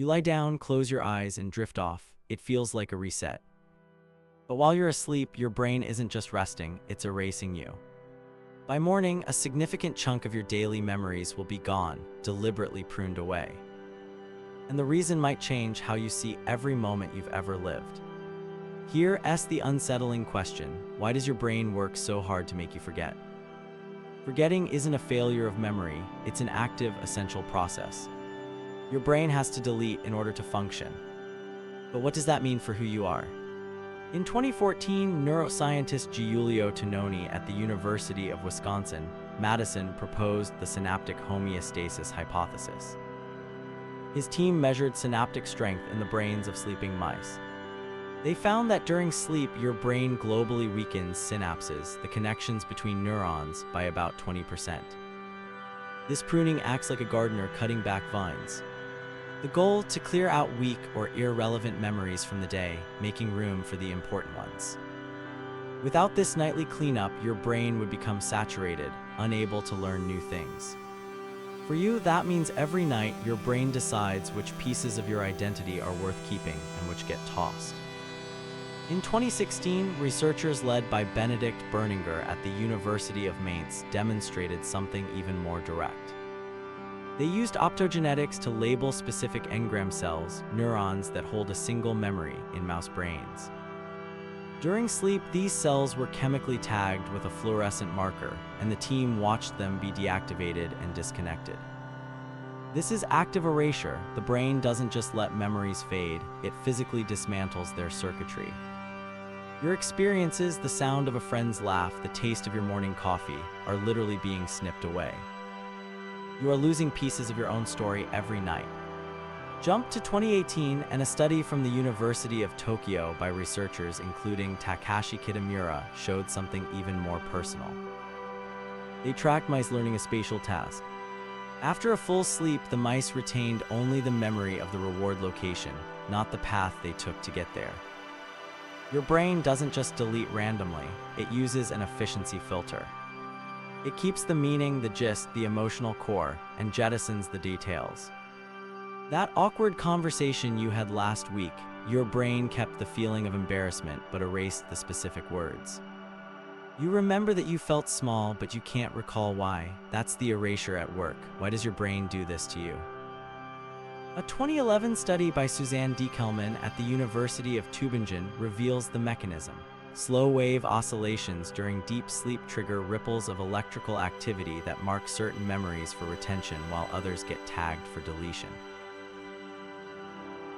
You lie down, close your eyes, and drift off. It feels like a reset. But while you're asleep, your brain isn't just resting, it's erasing you. By morning, a significant chunk of your daily memories will be gone, deliberately pruned away. And the reason might change how you see every moment you've ever lived. Here, ask the unsettling question: why does your brain work so hard to make you forget? Forgetting isn't a failure of memory, it's an active, essential process. Your brain has to delete in order to function. But what does that mean for who you are? In 2014, neuroscientist Giulio Tononi at the University of Wisconsin-Madison proposed the synaptic homeostasis hypothesis. His team measured synaptic strength in the brains of sleeping mice. They found that during sleep, your brain globally weakens synapses, the connections between neurons, by about 20%. This pruning acts like a gardener cutting back vines. The goal: to clear out weak or irrelevant memories from the day, making room for the important ones. Without this nightly cleanup, your brain would become saturated, unable to learn new things. For you, that means every night your brain decides which pieces of your identity are worth keeping and which get tossed. In 2016, researchers led by Benedikt Berninger at the University of Mainz demonstrated something even more direct. They used optogenetics to label specific engram cells, neurons that hold a single memory, in mouse brains. During sleep, these cells were chemically tagged with a fluorescent marker, and the team watched them be deactivated and disconnected. This is active erasure. The brain doesn't just let memories fade, it physically dismantles their circuitry. Your experiences, the sound of a friend's laugh, the taste of your morning coffee, are literally being snipped away. You are losing pieces of your own story every night. Jump to 2018, and a study from the University of Tokyo by researchers including Takashi Kitamura showed something even more personal. They tracked mice learning a spatial task. After a full sleep, the mice retained only the memory of the reward location, not the path they took to get there. Your brain doesn't just delete randomly, it uses an efficiency filter. It keeps the meaning, the gist, the emotional core, and jettisons the details. That awkward conversation you had last week, your brain kept the feeling of embarrassment but erased the specific words. You remember that you felt small, but you can't recall why. That's the erasure at work. Why does your brain do this to you? A 2011 study by Suzanne Diekelman at the University of Tübingen reveals the mechanism. Slow-wave oscillations during deep sleep trigger ripples of electrical activity that mark certain memories for retention while others get tagged for deletion.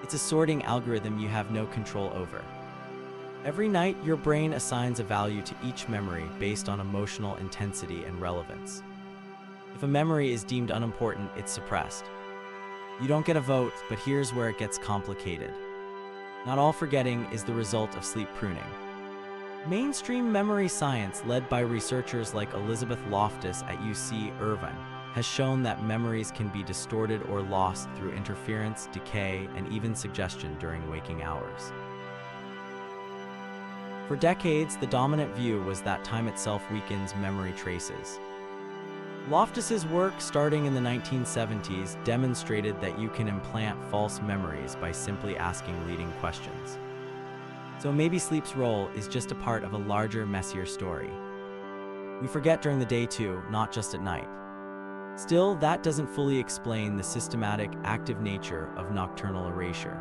It's a sorting algorithm you have no control over. Every night, your brain assigns a value to each memory based on emotional intensity and relevance. If a memory is deemed unimportant, it's suppressed. You don't get a vote, but here's where it gets complicated. Not all forgetting is the result of sleep pruning. Mainstream memory science, led by researchers like Elizabeth Loftus at UC Irvine, has shown that memories can be distorted or lost through interference, decay, and even suggestion during waking hours. For decades, the dominant view was that time itself weakens memory traces. Loftus's work, starting in the 1970s, demonstrated that you can implant false memories by simply asking leading questions. So maybe sleep's role is just a part of a larger, messier story. We forget during the day too, not just at night. Still, that doesn't fully explain the systematic, active nature of nocturnal erasure.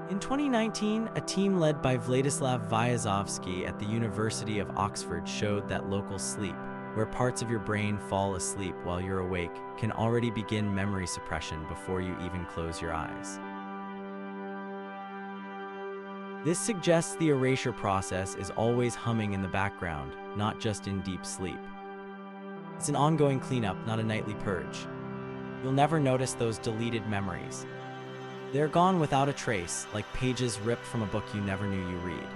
In 2019, a team led by Vladislav Vyazovsky at the University of Oxford showed that local sleep, where parts of your brain fall asleep while you're awake, can already begin memory suppression before you even close your eyes. This suggests the erasure process is always humming in the background, not just in deep sleep. It's an ongoing cleanup, not a nightly purge. You'll never notice those deleted memories. They're gone without a trace, like pages ripped from a book you never knew you read.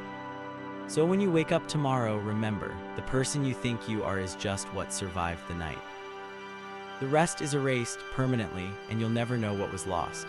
So when you wake up tomorrow, remember, the person you think you are is just what survived the night. The rest is erased permanently, and you'll never know what was lost.